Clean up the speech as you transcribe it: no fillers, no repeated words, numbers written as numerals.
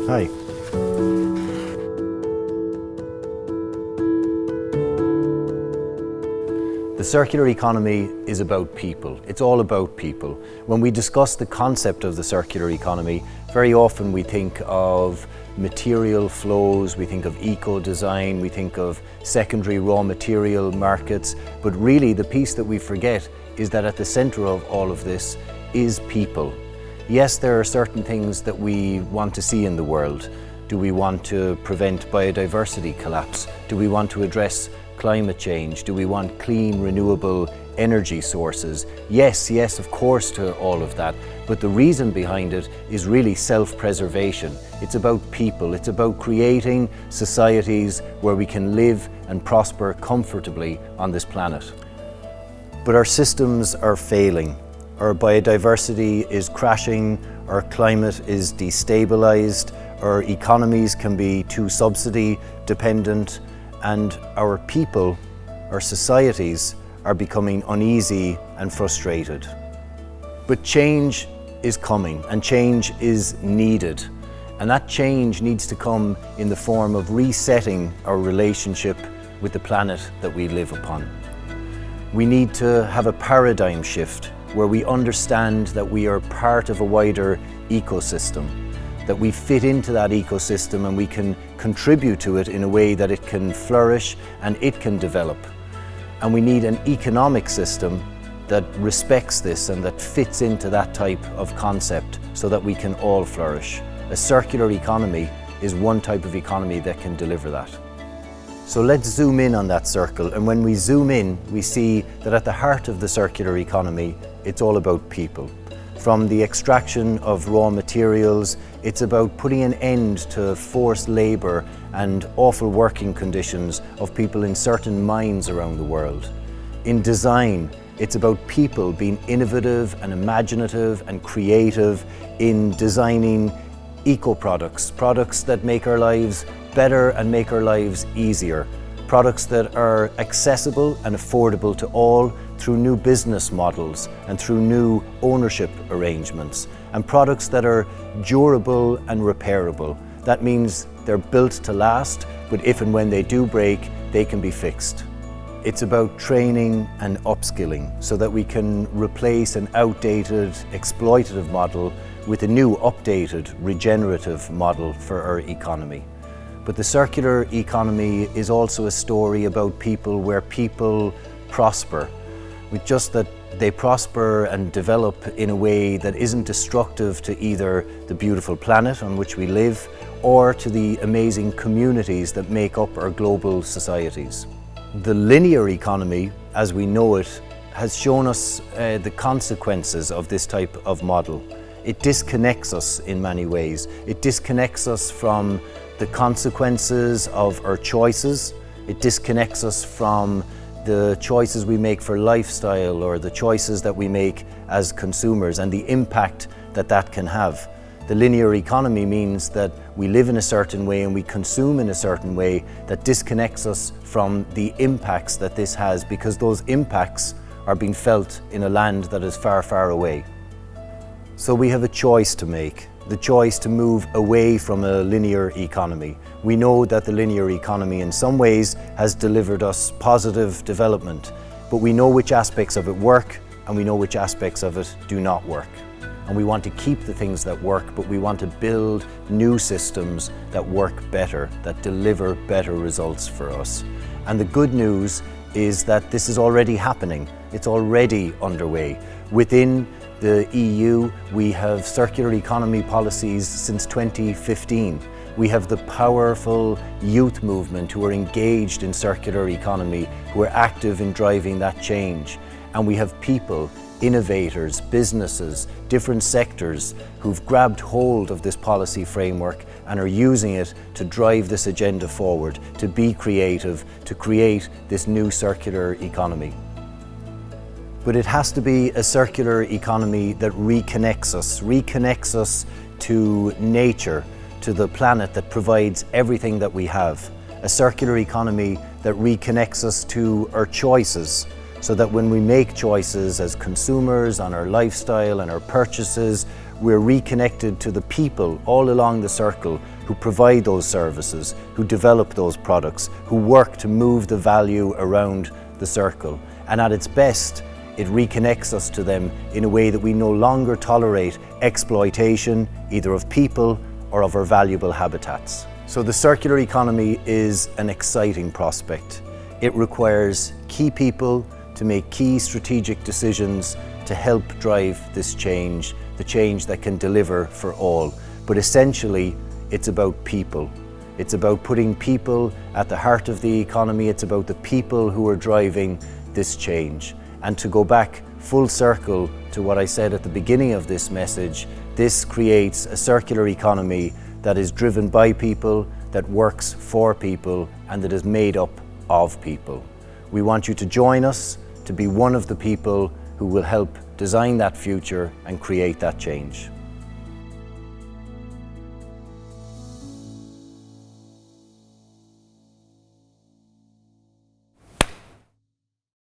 Hi. The circular economy is about people. It's all about people. When we discuss the concept of the circular economy, very often we think of material flows, we think of eco-design, we think of secondary raw material markets, but really the piece that we forget is that at the center of all of this is people. Yes, there are certain things that we want to see in the world. Do we want to prevent biodiversity collapse? Do we want to address climate change? Do we want clean, renewable energy sources? Yes, of course to all of that. But the reason behind it is really self-preservation. It's about people. It's about creating societies where we can live and prosper comfortably on this planet. But our systems are failing. Our biodiversity is crashing. Our climate is destabilized. Our economies can be too subsidy dependent. And our people, our societies, are becoming uneasy and frustrated. But change is coming, and change is needed. And that change needs to come in the form of resetting our relationship with the planet that we live upon. We need to have a paradigm shift where we understand that we are part of a wider ecosystem, that we fit into that ecosystem and we can contribute to it in a way that it can flourish and it can develop. And we need an economic system that respects this and that fits into that type of concept so that we can all flourish. A circular economy is one type of economy that can deliver that. So let's zoom in on that circle, and when we zoom in, we see that at the heart of the circular economy, it's all about people. From the extraction of raw materials, it's about putting an end to forced labour and awful working conditions of people in certain mines around the world. In design, it's about people being innovative and imaginative and creative in designing eco-products, products that make our lives better and make our lives easier, products that are accessible and affordable to all through new business models and through new ownership arrangements, and products that are durable and repairable. That means they're built to last, but if and when they do break, they can be fixed. It's about training and upskilling so that we can replace an outdated, exploitative model with a new, updated, regenerative model for our economy. But the circular economy is also a story about people where people prosper, with just that they prosper and develop in a way that isn't destructive to either the beautiful planet on which we live or to the amazing communities that make up our global societies. The linear economy, as we know it, has shown us the consequences of this type of model. It disconnects us in many ways. It disconnects us from the consequences of our choices. It disconnects us from the choices we make for lifestyle or the choices that we make as consumers and the impact that that can have. The linear economy means that we live in a certain way and we consume in a certain way that disconnects us from the impacts that this has, because those impacts are being felt in a land that is far, far away. So we have a choice to make, the choice to move away from a linear economy. We know that the linear economy in some ways has delivered us positive development, but we know which aspects of it work and we know which aspects of it do not work. And we want to keep the things that work, but we want to build new systems that work better, that deliver better results for us. And the good news is that this is already happening. It's already underway. Within the EU, we have circular economy policies since 2015. We have the powerful youth movement who are engaged in circular economy, who are active in driving that change. And we have people, innovators, businesses, different sectors who've grabbed hold of this policy framework and are using it to drive this agenda forward, to be creative, to create this new circular economy. But it has to be a circular economy that reconnects us to nature, to the planet that provides everything that we have. A circular economy that reconnects us to our choices, so that when we make choices as consumers on our lifestyle and our purchases, we're reconnected to the people all along the circle who provide those services, who develop those products, who work to move the value around the circle. And at its best, it reconnects us to them in a way that we no longer tolerate exploitation, either of people or of our valuable habitats. So the circular economy is an exciting prospect. It requires key people to make key strategic decisions to help drive this change, the change that can deliver for all. But essentially, it's about people. It's about putting people at the heart of the economy. It's about the people who are driving this change. And to go back full circle to what I said at the beginning of this message, this creates a circular economy that is driven by people, that works for people, and that is made up of people. We want you to join us to be one of the people who will help design that future and create that change.